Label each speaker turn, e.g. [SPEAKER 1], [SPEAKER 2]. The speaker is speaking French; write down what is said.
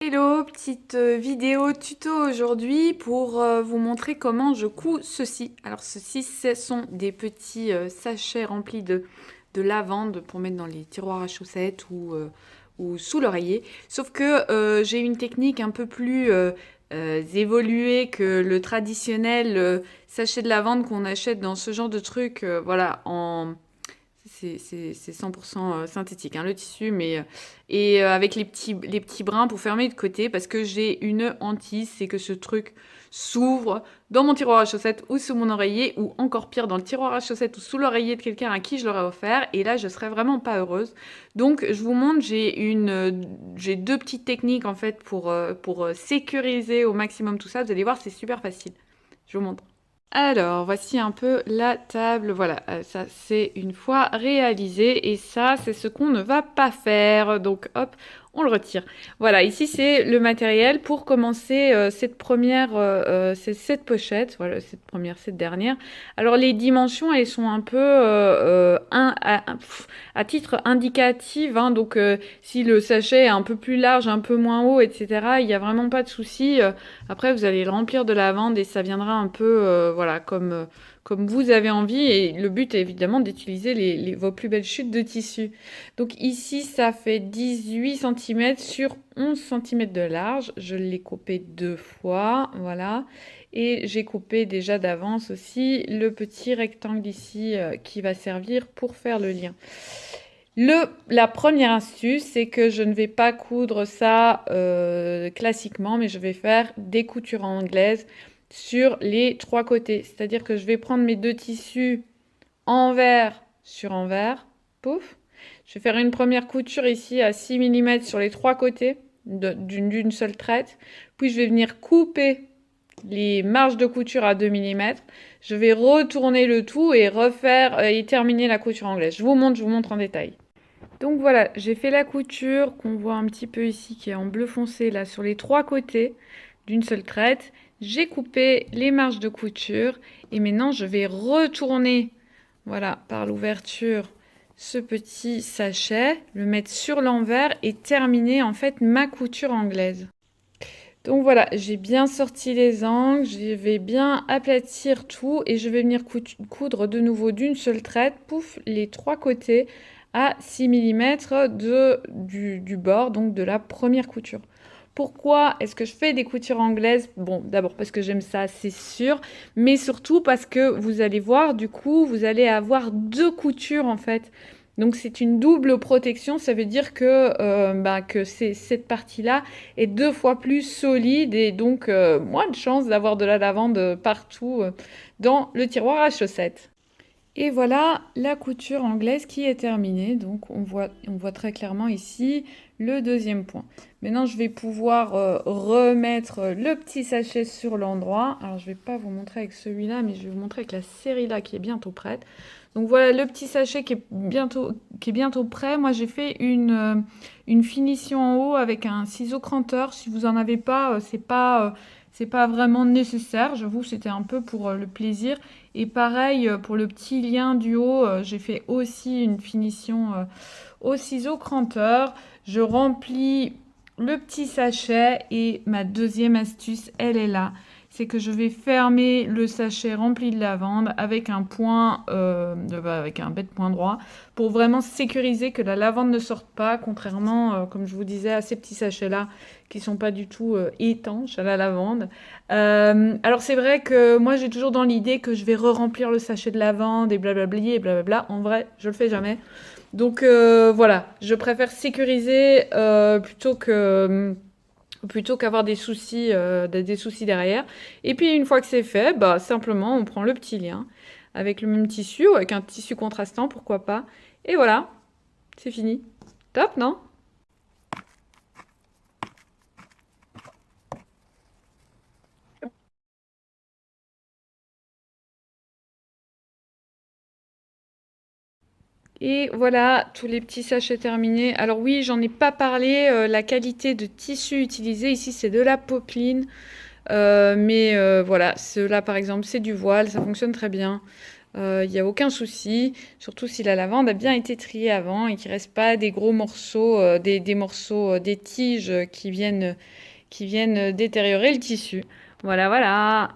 [SPEAKER 1] Hello, petite vidéo tuto aujourd'hui pour vous montrer comment je couds ceci. Alors ceci, ce sont des petits sachets remplis de lavande pour mettre dans les tiroirs à chaussettes ou sous l'oreiller. Sauf que j'ai une technique un peu plus évoluée que le traditionnel sachet de lavande qu'on achète dans ce genre de truc, voilà, c'est 100% synthétique, hein, le tissu, et avec les petits brins pour fermer de côté, parce que j'ai une hantise, c'est que ce truc s'ouvre dans mon tiroir à chaussettes ou sous mon oreiller, ou encore pire, dans le tiroir à chaussettes ou sous l'oreiller de quelqu'un à qui je l'aurais offert, et là, je serais vraiment pas heureuse. Donc, je vous montre, j'ai deux petites techniques, en fait, pour sécuriser au maximum tout ça. Vous allez voir, c'est super facile. Je vous montre. Alors, voici un peu la table. Voilà, ça c'est une fois réalisé et ça c'est ce qu'on ne va pas faire. Donc hop, on le retire. Voilà, ici c'est le matériel pour commencer cette pochette. Voilà, cette dernière. Alors les dimensions, elles sont un peu à titre indicatif, hein. Donc si le sachet est un peu plus large, un peu moins haut, etc., il n'y a vraiment pas de souci. Après, vous allez le remplir de lavande et ça viendra un peu, voilà, comme vous avez envie. Et le but est évidemment d'utiliser vos plus belles chutes de tissu. Donc ici, ça fait 18 cm sur 11 cm de large. Je l'ai coupé deux fois, voilà. Et j'ai coupé déjà d'avance aussi le petit rectangle ici qui va servir pour faire le lien. La première astuce, c'est que je ne vais pas coudre ça classiquement, mais je vais faire des coutures anglaises sur les trois côtés. C'est-à-dire que je vais prendre mes deux tissus envers sur envers, pouf. Je vais faire une première couture ici à 6 mm sur les trois côtés d'une seule traite. Puis je vais venir couper les marges de couture à 2 mm. Je vais retourner le tout et refaire et terminer la couture anglaise. Je vous montre en détail. Donc voilà, j'ai fait la couture qu'on voit un petit peu ici, qui est en bleu foncé là sur les trois côtés d'une seule traite. J'ai coupé les marges de couture et maintenant je vais retourner, voilà, par l'ouverture ce petit sachet, le mettre sur l'envers et terminer en fait ma couture anglaise. Donc voilà, j'ai bien sorti les angles, je vais bien aplatir tout et je vais venir coudre de nouveau d'une seule traite, pouf, les trois côtés à 6 mm du bord, donc de la première couture. Pourquoi est-ce que je fais des coutures anglaises? Bon, d'abord parce que j'aime ça, c'est sûr, mais surtout parce que vous allez voir, du coup, vous allez avoir deux coutures en fait. Donc c'est une double protection, ça veut dire que cette partie-là est deux fois plus solide et donc moins de chances d'avoir de la lavande partout dans le tiroir à chaussettes. Et voilà la couture anglaise qui est terminée. Donc on voit très clairement ici le deuxième point. Maintenant je vais pouvoir remettre le petit sachet sur l'endroit. Alors je ne vais pas vous montrer avec celui-là, mais je vais vous montrer avec la série là qui est bientôt prête. Donc voilà le petit sachet qui est bientôt prêt. Moi j'ai fait une finition en haut avec un ciseau cranteur. Si vous n'en avez pas, c'est pas vraiment nécessaire. J'avoue c'était un peu pour le plaisir. Et pareil, pour le petit lien du haut, j'ai fait aussi une finition au ciseau cranteur. Je remplis le petit sachet et ma deuxième astuce, elle est là. C'est que je vais fermer le sachet rempli de lavande avec un point, avec un bête point droit, pour vraiment sécuriser que la lavande ne sorte pas, contrairement, comme je vous disais, à ces petits sachets-là qui sont pas du tout étanches à la lavande. Alors c'est vrai que moi j'ai toujours dans l'idée que je vais re-remplir le sachet de lavande et blablabli et blablabla. En vrai, je le fais jamais. Donc voilà, je préfère sécuriser plutôt qu'avoir des soucis derrière. Et puis une fois que c'est fait, bah simplement on prend le petit lien avec le même tissu ou avec un tissu contrastant, pourquoi pas. Et voilà, c'est fini. Top, non? Et voilà, tous les petits sachets terminés. Alors oui, j'en ai pas parlé, la qualité de tissu utilisé ici, c'est de la popeline. Mais voilà, ceux-là par exemple, c'est du voile, ça fonctionne très bien. Il n'y a aucun souci, surtout si la lavande a bien été triée avant et qu'il ne reste pas des gros morceaux, des morceaux, des tiges qui viennent détériorer le tissu. Voilà, voilà.